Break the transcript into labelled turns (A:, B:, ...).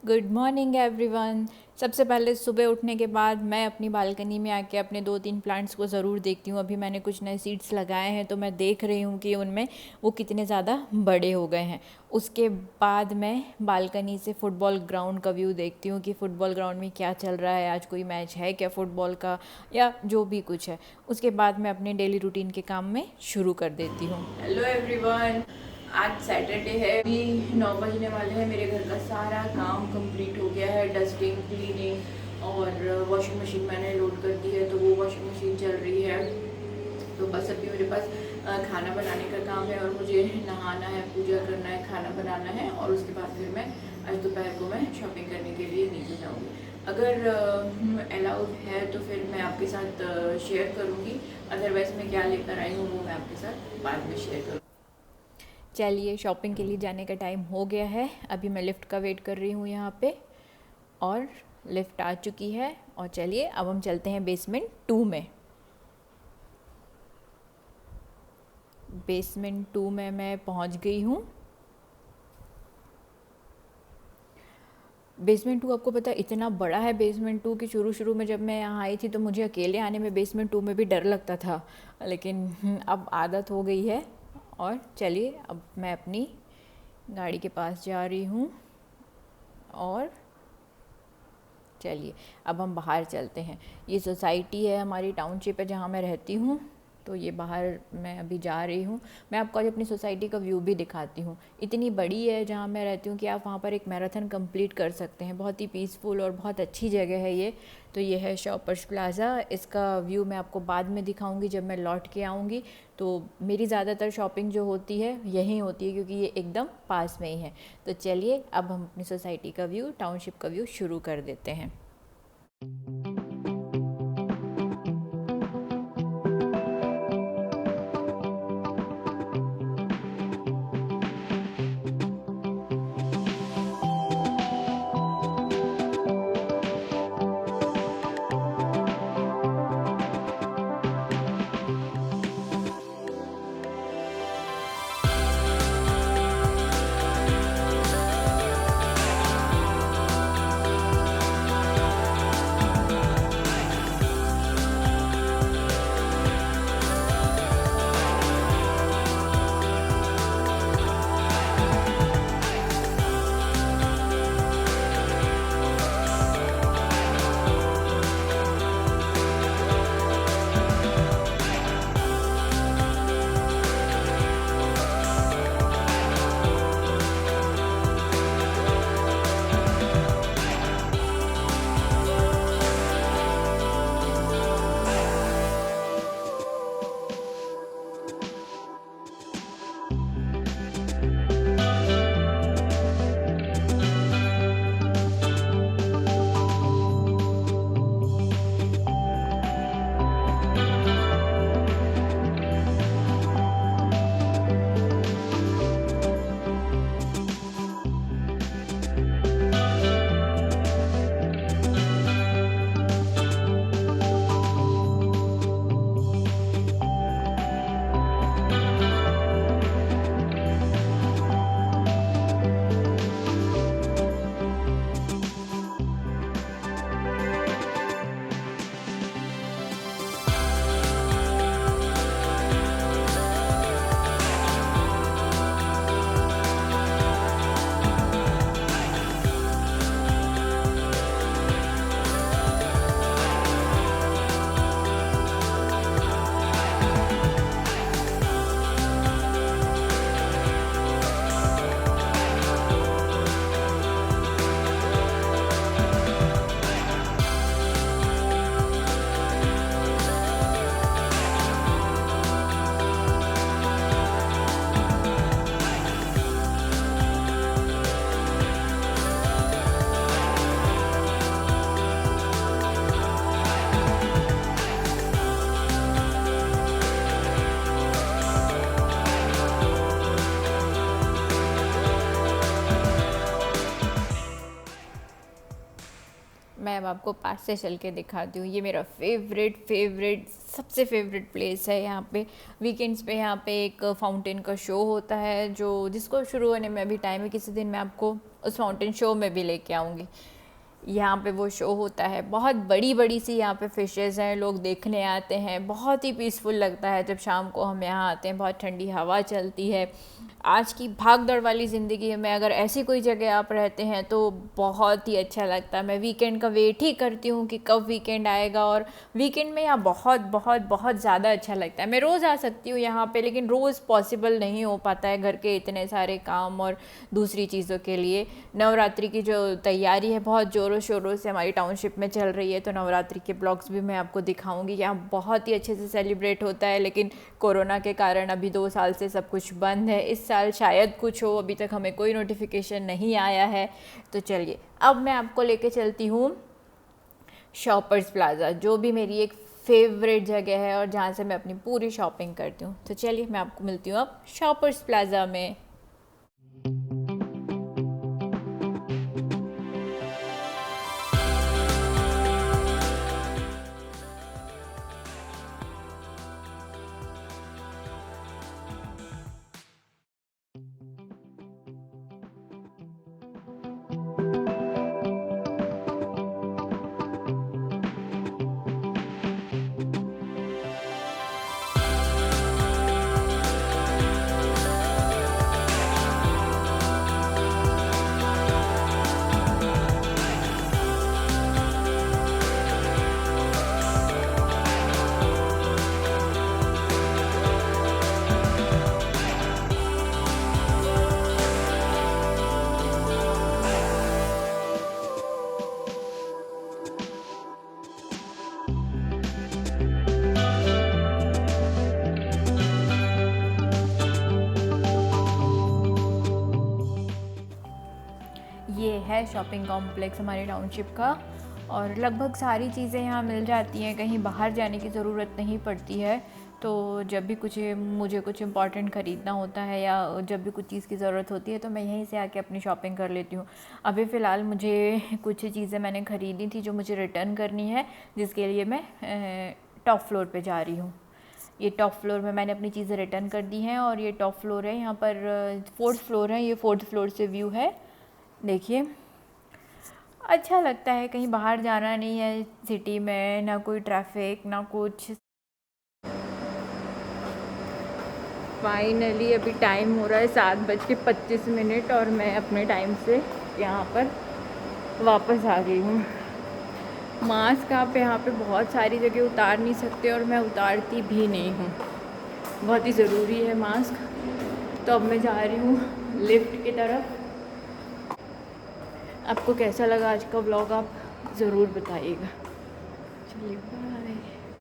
A: Good morning everyone. सबसे पहले सुबह उठने के बाद मैं अपनी बालकनी में आके अपने 2-3 प्लांट्स को ज़रूर देखती हूँ। अभी मैंने कुछ नए सीड्स लगाए हैं तो मैं देख रही हूँ कि उनमें वो कितने ज़्यादा बड़े हो गए हैं। उसके बाद मैं बालकनी से फ़ुटबॉल ग्राउंड का व्यू देखती हूँ कि फ़ुटबॉल ग्राउंड में क्या चल रहा है, आज कोई मैच है क्या फ़ुटबॉल का या जो भी कुछ है। उसके बाद मैं अपने डेली रूटीन के काम में शुरू कर देती हूँ। हेलो एवरीवन, आज सैटरडे है, अभी 9 बजने वाले हैं। मेरे घर का सारा काम कंप्लीट हो गया है, डस्टिंग, क्लीनिंग और वॉशिंग मशीन मैंने लोड कर दी है तो वो वॉशिंग मशीन चल रही है। तो बस अभी मेरे पास खाना बनाने का काम है और मुझे नहाना है, पूजा करना है, खाना बनाना है और उसके बाद फिर मैं आज दोपहर को मैं शॉपिंग करने के लिए नीचे जाऊँगी। अगर अलाउड है तो फिर मैं आपके साथ शेयर करूँगी, अदरवाइज़ मैं क्या लेकर आई हूँ वो मैं आपके साथ बाद में शेयर करूँगी। चलिए, शॉपिंग के लिए जाने का टाइम हो गया है। अभी मैं लिफ्ट का वेट कर रही हूँ यहाँ पे और लिफ्ट आ चुकी है। और चलिए अब हम चलते हैं बेसमेंट 2 में। बेसमेंट 2 में मैं पहुँच गई हूँ। बेसमेंट 2 आपको पता है इतना बड़ा है बेसमेंट 2 कि शुरू में जब मैं यहाँ आई थी तो मुझे अकेले आने में बेसमेंट 2 में भी डर लगता था, लेकिन अब आदत हो गई है। और चलिए अब मैं अपनी गाड़ी के पास जा रही हूँ और चलिए अब हम बाहर चलते हैं। ये सोसाइटी है, हमारी टाउनशिप है जहाँ मैं रहती हूँ। तो ये बाहर मैं अभी जा रही हूँ। मैं आपको आज अपनी सोसाइटी का व्यू भी दिखाती हूँ। इतनी बड़ी है जहाँ मैं रहती हूँ कि आप वहाँ पर एक मैराथन कंप्लीट कर सकते हैं। बहुत ही पीसफुल और बहुत अच्छी जगह है ये। तो ये है शॉपर्स प्लाज़ा। इसका व्यू मैं आपको बाद में दिखाऊंगी जब मैं लौट के आऊँगी। तो मेरी ज़्यादातर शॉपिंग जो होती है यहीं होती है क्योंकि ये एकदम पास में ही है। तो चलिए अब हम अपनी सोसाइटी का व्यू, टाउनशिप का व्यू शुरू कर देते हैं। मैं अब आपको पास से चल के दिखाती हूँ। ये मेरा फेवरेट सबसे फेवरेट प्लेस है। यहाँ पे वीकेंड्स पे यहाँ पे एक फाउंटेन का शो होता है जो जिसको शुरू होने में अभी टाइम है। किसी दिन मैं आपको उस फाउंटेन शो में भी लेके आऊँगी। यहाँ पे वो शो होता है, बहुत बड़ी बड़ी सी यहाँ पे फ़िशेज़ हैं, लोग देखने आते हैं, बहुत ही पीसफुल लगता है जब शाम को हम यहाँ आते हैं, बहुत ठंडी हवा चलती है। आज की भाग दौड़ वाली ज़िंदगी में अगर ऐसी कोई जगह आप रहते हैं तो बहुत ही अच्छा लगता है। मैं वीकेंड का वेट ही करती हूँ कि कब वीकेंड आएगा, और वीकेंड में यहाँ बहुत बहुत बहुत ज़्यादा अच्छा लगता है। मैं रोज़ आ सकती हूँ यहाँ पे, लेकिन रोज़ पॉसिबल नहीं हो पाता है घर के इतने सारे काम और दूसरी चीज़ों के लिए। नवरात्रि की जो तैयारी है बहुत ज़ोरों शोरों से हमारी टाउनशिप में चल रही है, तो नवरात्रि के ब्लॉग्स भी मैं आपको दिखाऊंगी। यहाँ बहुत ही अच्छे से सेलिब्रेट होता है, लेकिन कोरोना के कारण अभी 2 साल से सब कुछ बंद है। इस साल शायद कुछ हो, अभी तक हमें कोई नोटिफिकेशन नहीं आया है। तो चलिए अब मैं आपको लेके चलती हूँ शॉपर्स प्लाज़ा, जो भी मेरी एक फेवरेट जगह है और जहाँ से मैं अपनी पूरी शॉपिंग करती हूँ। तो चलिए मैं आपको मिलती हूँ अब शॉपर्स प्लाज़ा में। ये है शॉपिंग कॉम्प्लेक्स हमारे टाउनशिप का, और लगभग सारी चीज़ें यहाँ मिल जाती हैं, कहीं बाहर जाने की ज़रूरत नहीं पड़ती है। तो जब भी मुझे कुछ इम्पॉर्टेंट ख़रीदना होता है या जब भी कुछ चीज़ की ज़रूरत होती है तो मैं यहीं से आके अपनी शॉपिंग कर लेती हूँ। अभी फ़िलहाल मुझे कुछ चीज़ें मैंने ख़रीदी थी जो मुझे रिटर्न करनी है, जिसके लिए मैं टॉप फ्लोर पे जा रही हूँ। ये टॉप फ्लोर में मैंने अपनी चीज़ें रिटर्न कर दी हैं, और ये टॉप फ्लोर है, यहाँ पर 4th फ्लोर है। ये 4th फ्लोर से व्यू है, देखिए अच्छा लगता है। कहीं बाहर जाना नहीं है सिटी में, ना कोई ट्रैफिक ना कुछ। फाइनली अभी टाइम हो रहा है 7:25 और मैं अपने टाइम से यहाँ पर वापस आ गई हूँ। मास्क आप यहाँ पे बहुत सारी जगह उतार नहीं सकते, और मैं उतारती भी नहीं हूँ, बहुत ही ज़रूरी है मास्क। तो अब मैं जा रही हूँ लिफ्ट की तरफ। आपको कैसा लगा आज का व्लॉग आप ज़रूर बताइएगा। चलिए बाय।